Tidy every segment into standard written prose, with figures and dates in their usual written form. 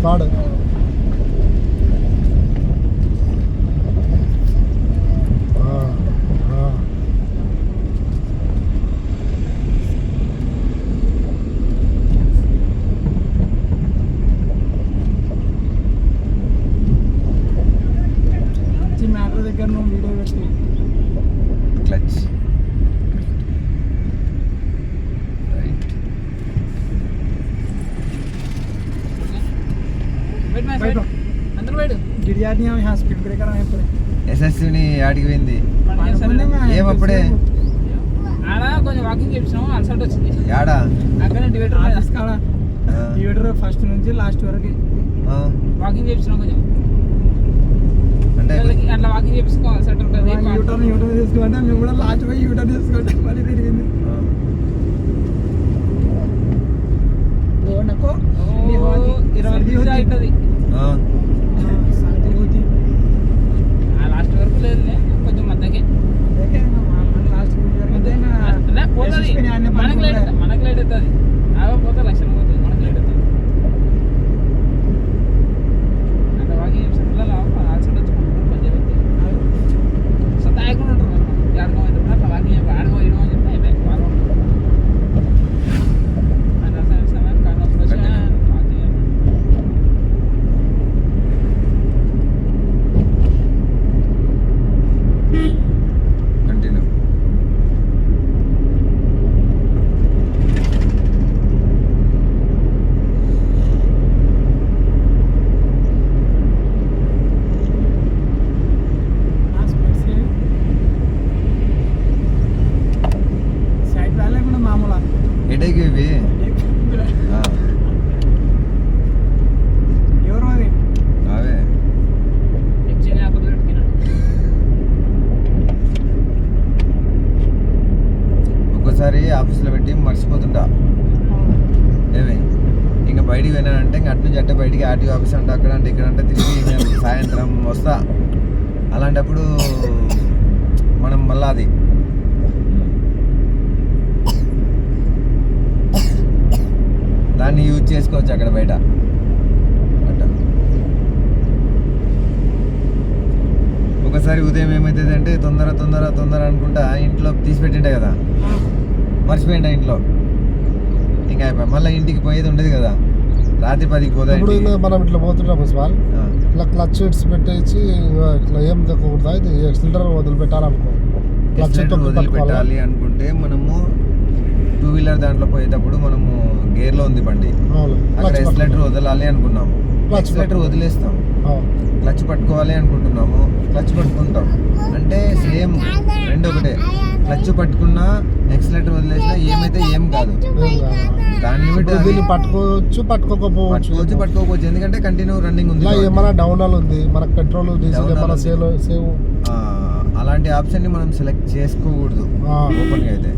Spat matter దగ్గర నువ్వు video పెట్టి క్లచ్ రైట్ గిడియాడిని స్పీడ్ బ్రేకర్ ఎప్పుడే ఎస్ఎస్సిని ఆడికి పోయింది ఏమప్పుడే కొంచెం వాకింగ్ చేసినాము అలసట వచ్చింది యాడా అక్కడ డివైడర్ ఫస్ట్ నుంచి లాస్ట్ వరకు వాకింగ్ చేసినాం కొంచెం అంటే అట్లా వాకింగ్ చేపించుకో అలసట ఉంటుంది యూటర్న్ తీసుకుంటే మేము కూడా లాస్ట్ పోయి యూటర్న్ తీసుకుంటే మళ్ళీ తిరిగింది నాకు 20 అవుతుంది లాస్ట్ వరకు లేదు కొంచెం మధ్యకే మనకు లేట్ అవుతుంది పోతే లక్షణం పోతుంది మనకు లేట్ అవుతుంది అట్లా వాకింగ్ చేసిన అలసట వచ్చి కొంచెం సో తాగకుండా ఉంటారు ఆడకం అవుతుంది అట్లా వాకింగ్ ఆడకం వేయడం అని చెప్తే అయిపోయి బాగా కంటిన్యూ సైడ్ రాలేకుండా మామూలు హెడేక్ ఇవి ఎవరు అది అవే ఒక్కోసారి ఆఫీస్లో పెట్టి మర్చిపోతుంటా ఏమి ఇంకా బయటికి పోయినానంటే ఇంకా అటు నుంచి అట్టే బయటికి ఆర్టీఓ ఆఫీస్ అంటే అక్కడ అంటే ఇక్కడ అంటే తిరిగి నేను సాయంత్రం వస్తా అలాంటప్పుడు మనం మళ్ళా అది దాన్ని యూజ్ చేసుకోవచ్చు అక్కడ బయట అట్ట ఒకసారి ఉదయం ఏమవుతుంది అంటే తొందర అనుకుంటా ఇంట్లో తీసి పెట్టింటే కదా మర్చిపోయింటా ఇంట్లో ఇంకా అయిపోయి మళ్ళీ ఇంటికి పోయేది ఉండదు కదా రాత్రి 10కి పోదా మనం ఇట్లా పోతుంటాం మున్సిపాల్ ఇట్లా క్లచ్ ఇట్స్ పెట్టేసి ఇట్లా ఏం తగ్గకూడదు అయితే ఎక్సిలరేటర్ వదిలిపెట్టాలనుకో వదిలిపెట్టాలి అనుకుంటే మనము 2-వీలర్ దాంట్లో పోయేటప్పుడు మనము గేర్లో ఉంది బండి అక్కడ ఎక్సిలరేటర్ వదలాలి అనుకున్నాము ఎక్సిలరేటర్ వదిలేస్తాం క్లచ్ పట్టుకోవాలి అనుకుంటున్నాము క్లచ్ పట్టుకుంటాం అంటే సేమ్ రెండు ఒకటే క్లచ్ పట్టుకున్నా ఎక్సిలరేటర్ వదిలేసినా ఏమైతే ఏం కాదు దాని లిమిట్ పట్టుకోవచ్చు పట్టుకోకపోవచ్చు ఎందుకంటే కంటిన్యూ రన్నింగ్ ఉంది ఏమైనా డౌన్ ఉంది మనకు పెట్రోల్ డీజిల్ ఏమైనా సేవ్ అలాంటి ఆప్షన్ ని మనం సెలెక్ట్ చేసుకోకూడదు ఓపెన్ గా అయితే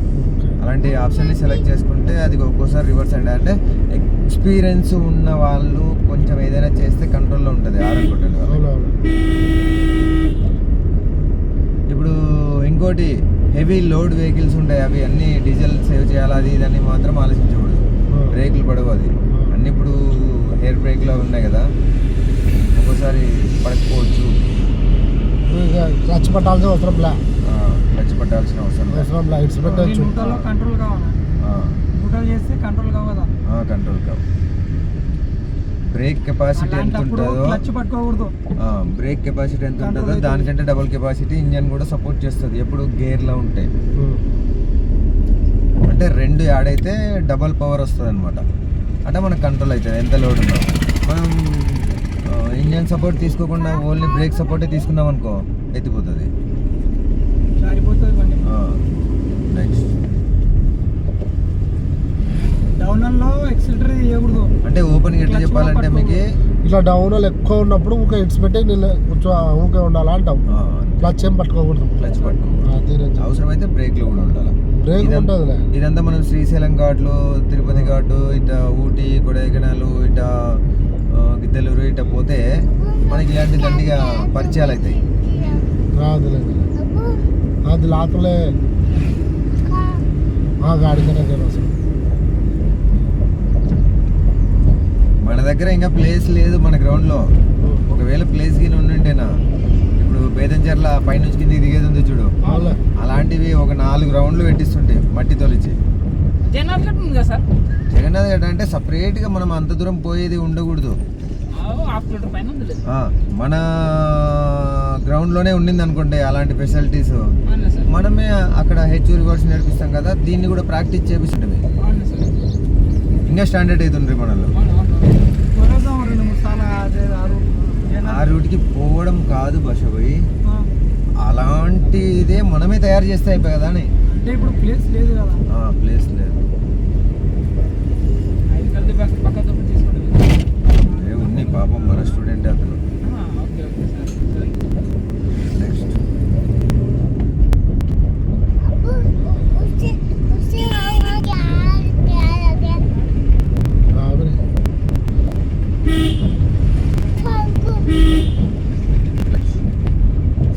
అలాంటి ఆప్షన్ ని సెలెక్ట్ చేసుకుంటే అది ఒక్కోసారి రివర్స్ అండి అంటే ఎక్స్పీరియన్స్ ఉన్న వాళ్ళు కొంచెం ఏదైనా చేస్తే కంట్రోల్లో ఉంటుంది ఆరనుకుంటుంది ఇప్పుడు ఇంకోటి హెవీ లోడ్ వెహికల్స్ ఉంటాయి అవి అన్ని డీజిల్ సేవ్ చేయాలి అది ఇదని మాత్రం ఆలోచించకూడదు బ్రేకులు పడవు అది అన్ని ఇప్పుడు ఎయిర్ బ్రేక్లో ఉన్నాయి కదా ఒక్కోసారి పడకపోవచ్చు క్లచ్ పట్టాల్సిన అవసరం లే క్లచ్ పట్టాల్సిన అవసరం లైట్స్ పెట్టచ్చు కంట్రోల్ కావాలా చేస్తే కంట్రోల్ కావదా కంట్రోల్ కావు బ్రేక్ కెపాసిటీ ఎంత ఉంటుందో బ్రేక్ కెపాసిటీ ఎంత ఉంటుందో దానికంటే డబుల్ కెపాసిటీ ఇంజన్ కూడా సపోర్ట్ చేస్తుంది ఎప్పుడు గేర్లో ఉంటాయి అంటే రెండు యాడ్ అయితే డబల్ పవర్ వస్తుంది అనమాట అంటే మనకు కంట్రోల్ అవుతుంది ఎంత లోడ్ ఉన్నా మనం ఇంజన్ సపోర్ట్ తీసుకోకుండా ఓన్లీ బ్రేక్ సపోర్టే తీసుకున్నాం అనుకో ఎత్తిపోతుంది నెక్స్ట్ డౌన్లో ఎక్సిలరేటర్ ఇవ్వకూడదు అంటే ఓపెన్ ఎట్లా చెప్పాలంటే మీకు ఇట్లా డౌన్లో ఎక్కువ ఉన్నప్పుడు ఊకే ఇట్స్ పెట్టి నేను కొంచెం ఊకే ఉండాలా అంటావు క్లచ్ ఏం పట్టుకోకూడదు క్లచ్ పట్టుకోకూడదు అవసరమైతే బ్రేక్లో కూడా ఉండాలి బ్రేక్ ఉంటుంది ఇదంతా మనం శ్రీశైలం ఘాట్లు తిరుపతి ఘాటు ఇట్లా ఊటీ కొడైకెనాల్ ఇట్లా గిద్దలూరు ఇట్లా పోతే మనకి ఇలాంటి దండిగా పరిచయాలు అవుతాయి రాదులేదు అది లాకలే గాడికనే అసలు మన దగ్గర ఇంకా ప్లేస్ లేదు మన గ్రౌండ్ లో. ఒకవేళ ప్లేస్ గిన ఉండుంటేనా ఇప్పుడు బేదంచెర్ల పైనుంచి కిందికి దిగేది ఉంది చూడు, అవునులే. అలాంటివి ఒక 4 గ్రౌండ్లు పెట్టిస్తుంటే మట్టి తొలిచి. జగన్నాథ్ గట్ ఉంది కదా సార్, జగన్నాథ్ గట్ట అంటే సపరేట్ గా మనం అంత దూరం పోయేది ఉండకూడదు. హాఫ్ కిలోమీటర్ పైన ఉంది లేదు. మన గ్రౌండ్ లోనే ఉండింది అనుకోండి అలాంటి ఫెసిలిటీస్, అవునా సార్, మనమే అక్కడ హెచ్యూరి కోర్స్ నేర్పిస్తాం కదా, దీన్ని కూడా ప్రాక్టీస్ చేపిస్తుంటే అవునా సార్, ఇంకా స్టాండర్డ్ అవుతుంది మనలో. అవును అవును. కొనేద్దాం 2-3 సార్లు అదే ఆ రూట్కి పోవడం కాదు బస్ పోయి, అలాంటిదే మనమే తయారు చేస్తే అయిపోయి కదా అని. అంటే ఇప్పుడు ప్లేస్ లేదు కదా. ప్లేస్ లేదు, ఐదు కలిసి పక్క దూరం తీసుకోండి. ఉంది పాపం మన స్టూడెంట్ అతను. Okay okay sir. Next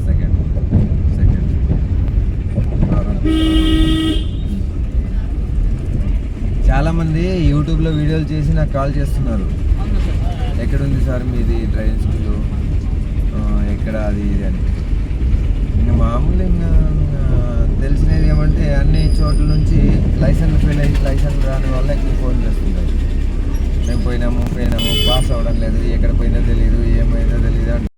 second చాలా మంది యూట్యూబ్లో వీడియోలు చేసి నాకు కాల్ చేస్తున్నారు, అవునా సార్, ఎక్కడుంది సార్ మీది డ్రైవింగ్ స్కూల్, ఎక్కడ అది ఇది అని. ఇంకా మామూలు ఇంకా తెలిసినది ఏమంటే అన్ని చోట్ల నుంచి లైసెన్స్ ఫెయిల్ అయ్యి లైసెన్స్ రాని వల్ల ఎక్కువ ఫోన్ చేస్తుంటారు. మేము పోయినాము పాస్ అవ్వడం లేదు, ఎక్కడ పోయిందో తెలియదు, ఏమైందో తెలియదు అంటారు.